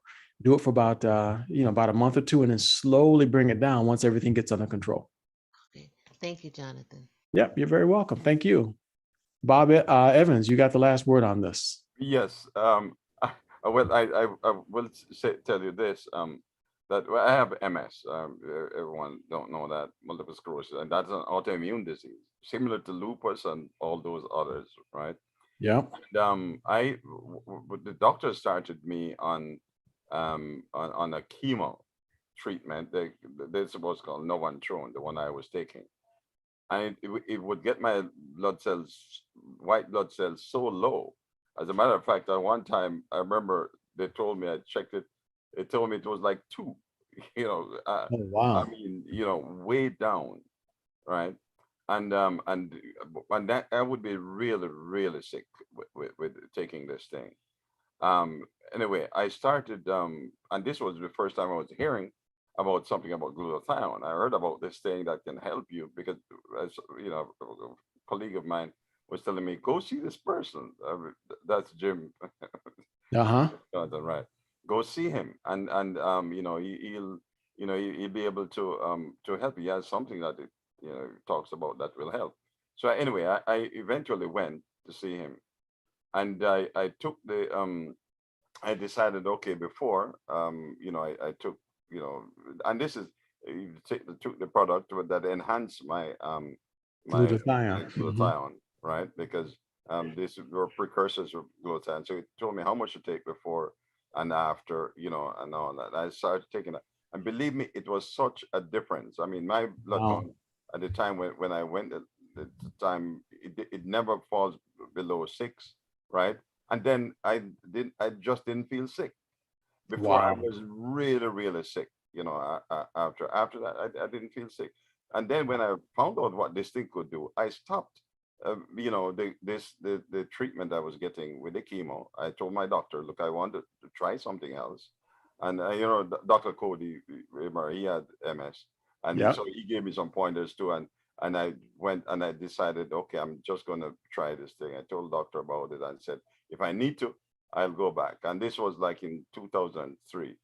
Do it for about a month or 2, and then slowly bring it down once everything gets under control. Okay. Thank you, Jonathan. Yep, you're very welcome. Thank you. Bob Evans, you got the last word on this. Yes. I will tell you this, that I have MS. Everyone don't know that, multiple sclerosis, and that's an autoimmune disease, similar to lupus and all those others, right? Yeah. And the doctor started me on a chemo treatment. They're supposed to call Novantrone, the one I was taking, and it would get my white blood cells so low. As a matter of fact, at one time, I remember they told me, I checked it, it told me it was like 2, Oh, wow. I mean, way down, right? And that I would be really, really sick with taking this thing. Anyway, I started, and this was the first time I was hearing about something about glutathione. I heard about this thing that can help you because, as a colleague of mine was telling me, go see this person. That's Jim. Right. Go see him, and he'll be able to help you. He has something that talks about that will help. So anyway, I eventually went to see him, and I took I decided, okay, before I took and this is took the product that enhanced my Glutathione. glutathione, right? Because These were precursors of glutathione. So it told me how much to take before and after, you know, and all that. I started taking it. And believe me, it was such a difference. I mean, my blood Wow. count at the time when I went at the time, it never falls below 6, right? And then I just didn't feel sick. Before I Wow. was really, really sick, you know, after that, I didn't feel sick. And then when I found out what this thing could do, I stopped. You know, the treatment I was getting with the chemo. I told my doctor, look, I want to try something else. And you know, Dr. Cody, he had MS, and Yeah. so he gave me some pointers too. And I went and I decided, okay, I'm just gonna try this thing. I told the doctor about it and said, if I need to, I'll go back. And this was like in 2003,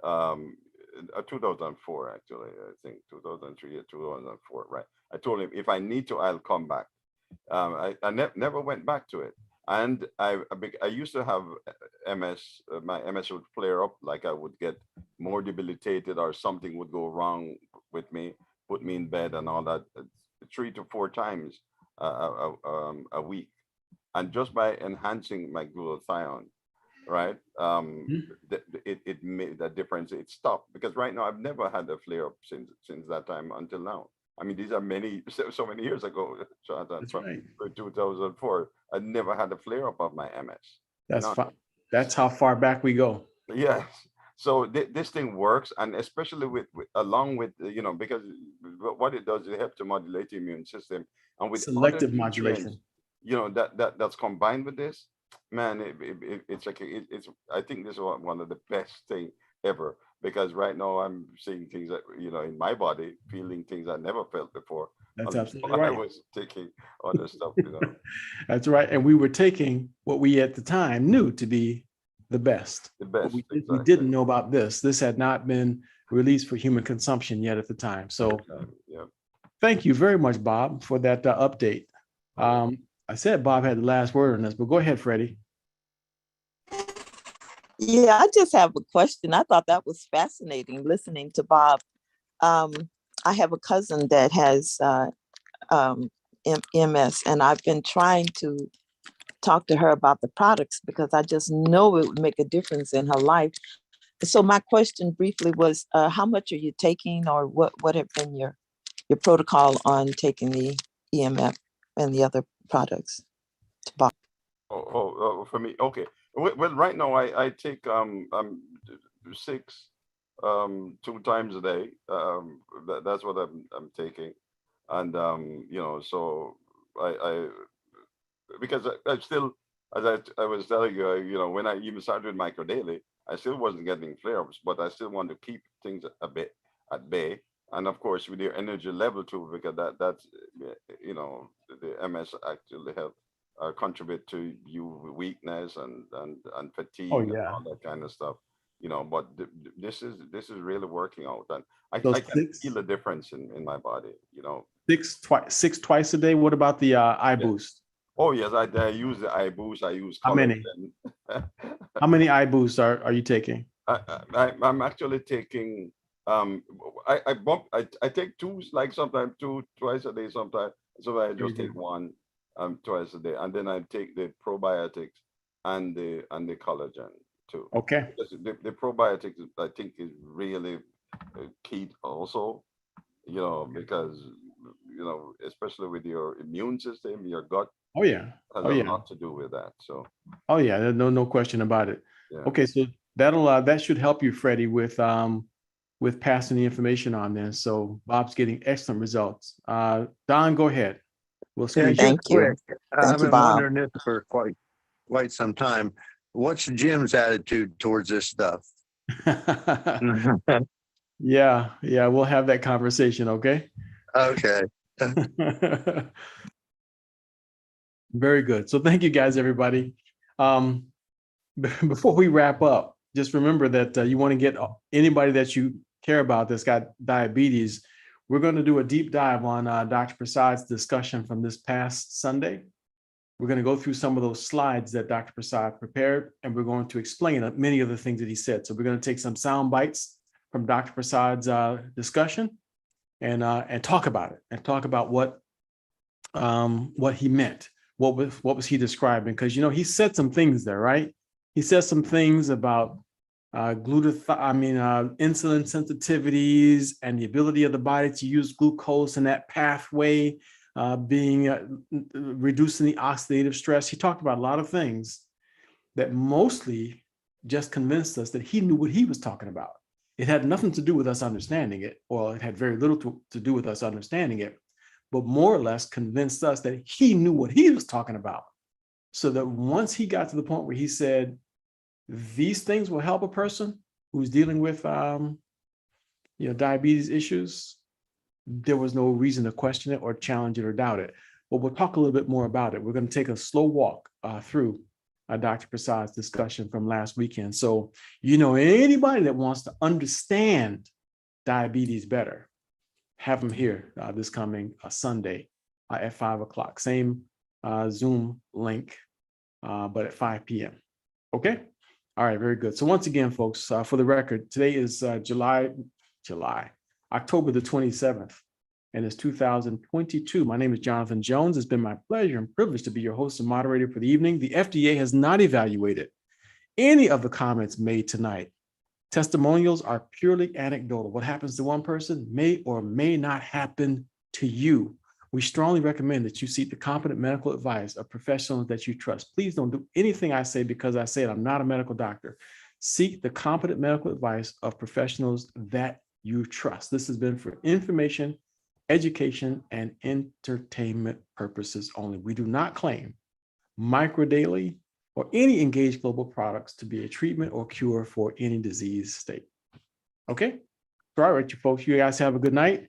2004 actually. I think 2003 or 2004, right? I told him if I need to, I'll come back. I never went back to it. And I used to have MS. My MS would flare up, like I would get more debilitated or something would go wrong with me, put me in bed and all that, 3 to 4 times a week. And just by enhancing my glutathione, right, it made a difference. It stopped, because right now I've never had a flare up since that time until now. I mean, these are so many years ago, Jonathan, That's from right. 2004. I never had a flare up of my MS. That's None. fine. That's how far back we go. Yes. So this thing works, and especially along with, you know, because what it does, it helps to modulate the immune system, and with other Selective nutrients, modulation. you know, that's combined with this, man. It's like it's. I think this is one of the best thing ever, because right now I'm seeing things that, you know, in my body, feeling things I never felt before. That's until absolutely I right. was taking other stuff, you know. That's right. And we were taking what we at the time knew to be the best. The But best, we exactly. didn't know about this. This had not been released for human consumption yet at the time. So Yeah. thank you very much, Bob, for that update. I said Bob had the last word on this, but go ahead, Freddie. Yeah, I just have a question. I thought that was fascinating listening to Bob. I have a cousin that has MS, and I've been trying to talk to her about the products because I just know it would make a difference in her life. So my question briefly was, how much are you taking, or what have been your protocol on taking the EMF and the other products? Bob. For me, okay. Well, right now I take 6 2 times a day. That's what I'm taking, and you know, so I because I still, as I was telling you, you know, when I even started with micro daily, I still wasn't getting flare-ups, but I still want to keep things a bit at bay. And of course, with your energy level too, because that's, you know, the MS actually help contribute to you weakness and fatigue Oh and yeah. all that kind of stuff. You know, but this is really working out, and So I can feel the difference in my body. You know, 6 twice a day. What about the eye Yeah. boost? Oh yes, I use the eye boost. I use How many? collagen. How many eye boosts are you taking? I'm actually taking I take 2, like sometimes 2 twice a day, sometimes. So I just take 1 twice a day, and then I take the probiotics and the collagen too. Okay. Because the probiotics, I think, is really key also, you know, because, you know, especially with your immune system, your gut Oh yeah. has Oh a yeah. lot to do with that. So Oh yeah. There's no question about it. yeah. Okay, so that should help you, Freddie, with passing the information on this. So Bob's getting excellent results. Don, go ahead. We'll Yeah, squeeze just Thank you. quick. Thank I've you, been Bob. wondering this for quite some time. What's Jim's attitude towards this stuff? Yeah, we'll have that conversation, okay? Okay. Very good. So thank you guys, everybody. Before we wrap up, just remember that you want to get anybody that you care about that's got diabetes. We're going to do a deep dive on Dr. Prasad's discussion from this past Sunday. We're going to go through some of those slides that Dr. Prasad prepared, and we're going to explain many of the things that he said. So we're going to take some sound bites from Dr. Prasad's discussion and talk about it, and talk about what he meant what was he describing? Because, you know, he said some things there, right? He said some things about insulin sensitivities and the ability of the body to use glucose in that pathway, reducing the oxidative stress. He talked about a lot of things that mostly just convinced us that he knew what he was talking about. It had nothing to do with us understanding it, or it had very little to do with us understanding it, but more or less convinced us that he knew what he was talking about. So that once he got to the point where he said, these things will help a person who's dealing with diabetes issues, there was no reason to question it or challenge it or doubt it. But we'll talk a little bit more about it. We're going to take a slow walk through Dr. Prasad's discussion from last weekend. So, anybody that wants to understand diabetes better, have them here this coming Sunday at 5 o'clock. Same Zoom link, but at 5 p.m. Okay? All right, very good. So once again, folks, for the record, today is October the 27th, and it's 2022. My name is Jonathan Jones. It's been my pleasure and privilege to be your host and moderator for the evening. The FDA has not evaluated any of the comments made tonight. Testimonials are purely anecdotal. What happens to one person may or may not happen to you. We strongly recommend that you seek the competent medical advice of professionals that you trust. Please don't do anything I say because I say it. I'm not a medical doctor. Seek the competent medical advice of professionals that you trust. This has been for information, education, and entertainment purposes only. We do not claim microdaily or any Engage Global products to be a treatment or cure for any disease state. Okay? So all right, you folks, you guys have a good night.